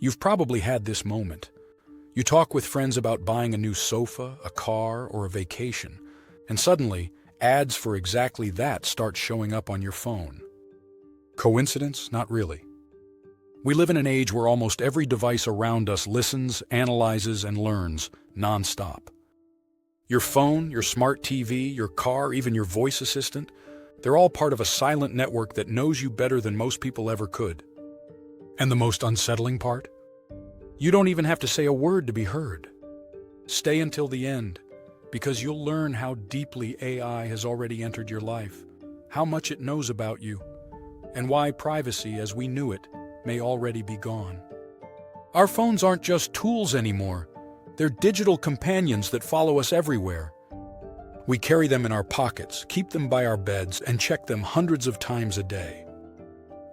You've probably had this moment. You talk with friends about buying a new sofa, a car, or a vacation, and suddenly, ads for exactly that start showing up on your phone. Coincidence? Not really. We live in an age where almost every device around us listens, analyzes, and learns nonstop. Your phone, your smart TV, your car, even your voice assistant, they're all part of a silent network that knows you better than most people ever could. And the most unsettling part? You don't even have to say a word to be heard. Stay until the end, because you'll learn how deeply AI has already entered your life, how much it knows about you, and why privacy as we knew it may already be gone. Our phones aren't just tools anymore. They're digital companions that follow us everywhere. We carry them in our pockets, keep them by our beds, and check them hundreds of times a day.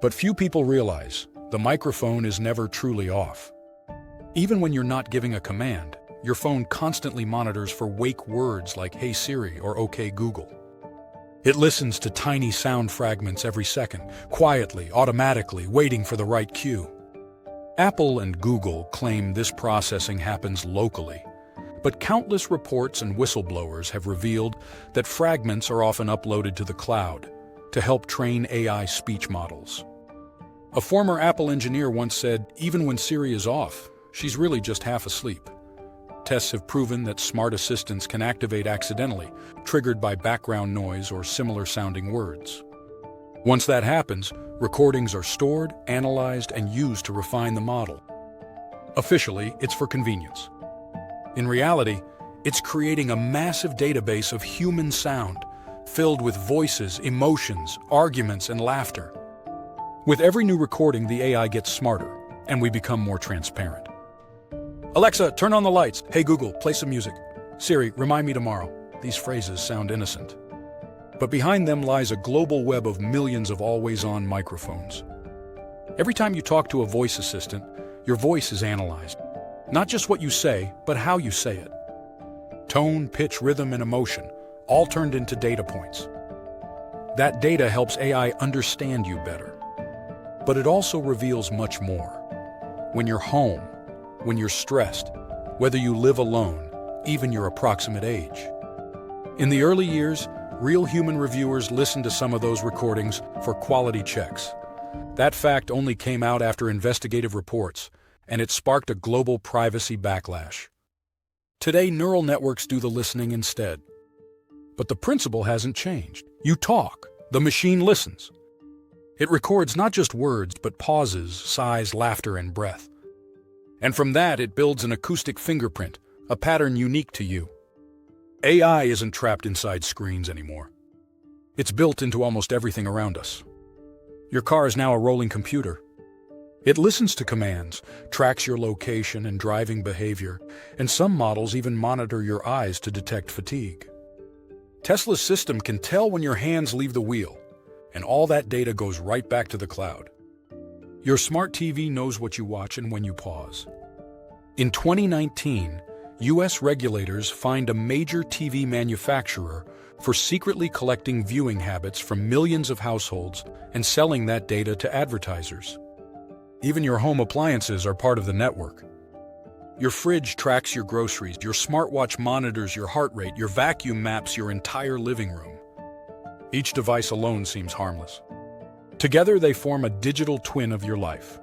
But few people realize the microphone is never truly off. Even when you're not giving a command, your phone constantly monitors for wake words like "Hey Siri" or "OK Google." It listens to tiny sound fragments every second, quietly, automatically, waiting for the right cue. Apple and Google claim this processing happens locally, but countless reports and whistleblowers have revealed that fragments are often uploaded to the cloud to help train AI speech models. A former Apple engineer once said, even when Siri is off, she's really just half asleep. Tests have proven that smart assistants can activate accidentally, triggered by background noise or similar-sounding words. Once that happens, recordings are stored, analyzed, and used to refine the model. Officially, it's for convenience. In reality, it's creating a massive database of human sound, filled with voices, emotions, arguments, and laughter. With every new recording, the AI gets smarter, and we become more transparent. Alexa, turn on the lights. Hey Google, play some music. Siri, remind me tomorrow. These phrases sound innocent. But behind them lies a global web of millions of always-on microphones. Every time you talk to a voice assistant, your voice is analyzed. Not just what you say, but how you say it. Tone, pitch, rhythm, and emotion, all turned into data points. That data helps AI understand you better. But it also reveals much more. When you're home, when you're stressed, whether you live alone, even your approximate age. In the early years, real human reviewers listened to some of those recordings for quality checks. That fact only came out after investigative reports, and it sparked a global privacy backlash. Today, neural networks do the listening instead. But the principle hasn't changed. You talk, the machine listens. It records not just words, but pauses, sighs, laughter, and breath. And from that, it builds an acoustic fingerprint, a pattern unique to you. AI isn't trapped inside screens anymore. It's built into almost everything around us. Your car is now a rolling computer. It listens to commands, tracks your location and driving behavior, and some models even monitor your eyes to detect fatigue. Tesla's system can tell when your hands leave the wheel, and all that data goes right back to the cloud. Your smart TV knows what you watch and when you pause. In 2019, U.S. regulators fined a major TV manufacturer for secretly collecting viewing habits from millions of households and selling that data to advertisers. Even your home appliances are part of the network. Your fridge tracks your groceries, your smartwatch monitors your heart rate, your vacuum maps your entire living room. Each device alone seems harmless. Together, they form a digital twin of your life.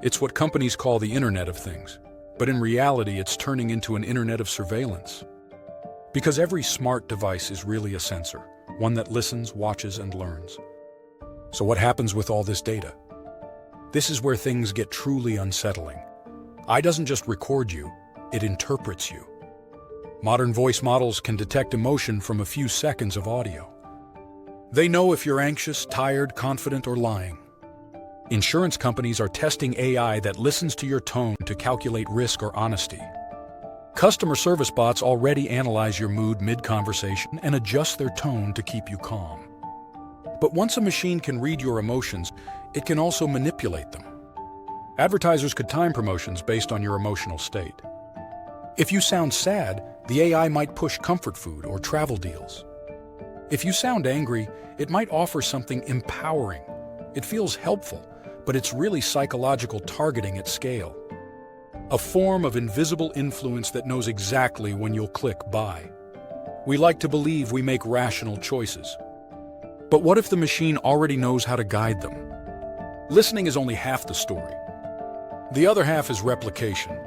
It's what companies call the Internet of Things, but in reality, it's turning into an Internet of Surveillance. Because every smart device is really a sensor, one that listens, watches, and learns. So what happens with all this data? This is where things get truly unsettling. AI doesn't just record you, it interprets you. Modern voice models can detect emotion from a few seconds of audio. They know if you're anxious, tired, confident, or lying. Insurance companies are testing AI that listens to your tone to calculate risk or honesty. Customer service bots already analyze your mood mid-conversation and adjust their tone to keep you calm. But once a machine can read your emotions, it can also manipulate them. Advertisers could time promotions based on your emotional state. If you sound sad, the AI might push comfort food or travel deals. If you sound angry, it might offer something empowering. It feels helpful, but it's really psychological targeting at scale. A form of invisible influence that knows exactly when you'll click buy. We like to believe we make rational choices. But what if the machine already knows how to guide them? Listening is only half the story. The other half is replication.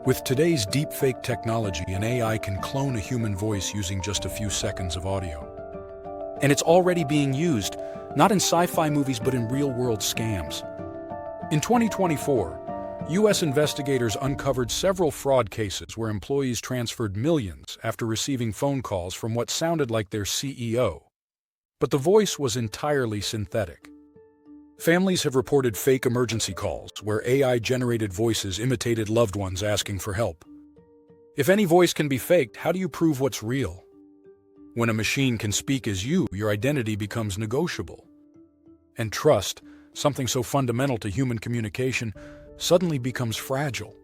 With today's deepfake technology, an AI can clone a human voice using just a few seconds of audio. And it's already being used, not in sci-fi movies but in real-world scams. In 2024, U.S. investigators uncovered several fraud cases where employees transferred millions after receiving phone calls from what sounded like their CEO. But the voice was entirely synthetic. Families have reported fake emergency calls where AI-generated voices imitated loved ones asking for help. If any voice can be faked, how do you prove what's real? When a machine can speak as you, your identity becomes negotiable. And trust, something so fundamental to human communication, suddenly becomes fragile.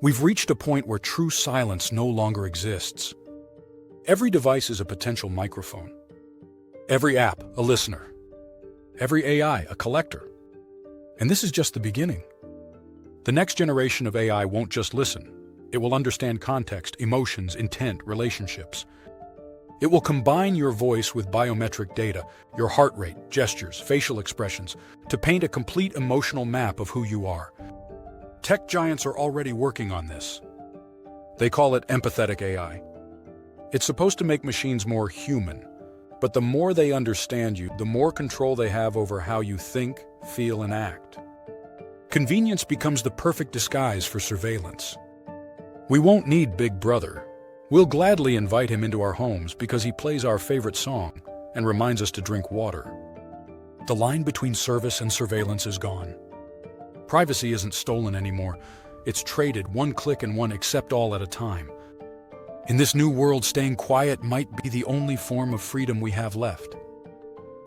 We've reached a point where true silence no longer exists. Every device is a potential microphone. Every app, a listener. Every AI, a collector. And this is just the beginning. The next generation of AI won't just listen. It will understand context, emotions, intent, relationships. It will combine your voice with biometric data, your heart rate, gestures, facial expressions, to paint a complete emotional map of who you are. Tech giants are already working on this. They call it empathetic AI. It's supposed to make machines more human. But the more they understand you, the more control they have over how you think, feel, and act. Convenience becomes the perfect disguise for surveillance. We won't need Big Brother. We'll gladly invite him into our homes because he plays our favorite song and reminds us to drink water. The line between service and surveillance is gone. Privacy isn't stolen anymore. It's traded, one click and one accept all at a time. In this new world, staying quiet might be the only form of freedom we have left.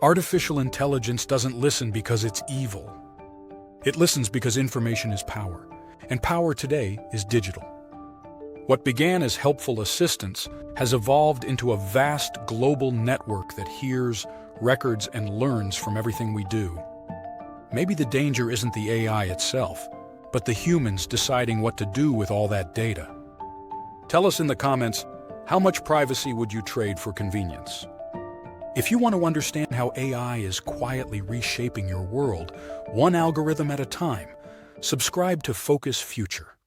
Artificial intelligence doesn't listen because it's evil. It listens because information is power, and power today is digital. What began as helpful assistance has evolved into a vast global network that hears, records, and learns from everything we do. Maybe the danger isn't the AI itself, but the humans deciding what to do with all that data. Tell us in the comments, how much privacy would you trade for convenience? If you want to understand how AI is quietly reshaping your world, one algorithm at a time, subscribe to Focus Future.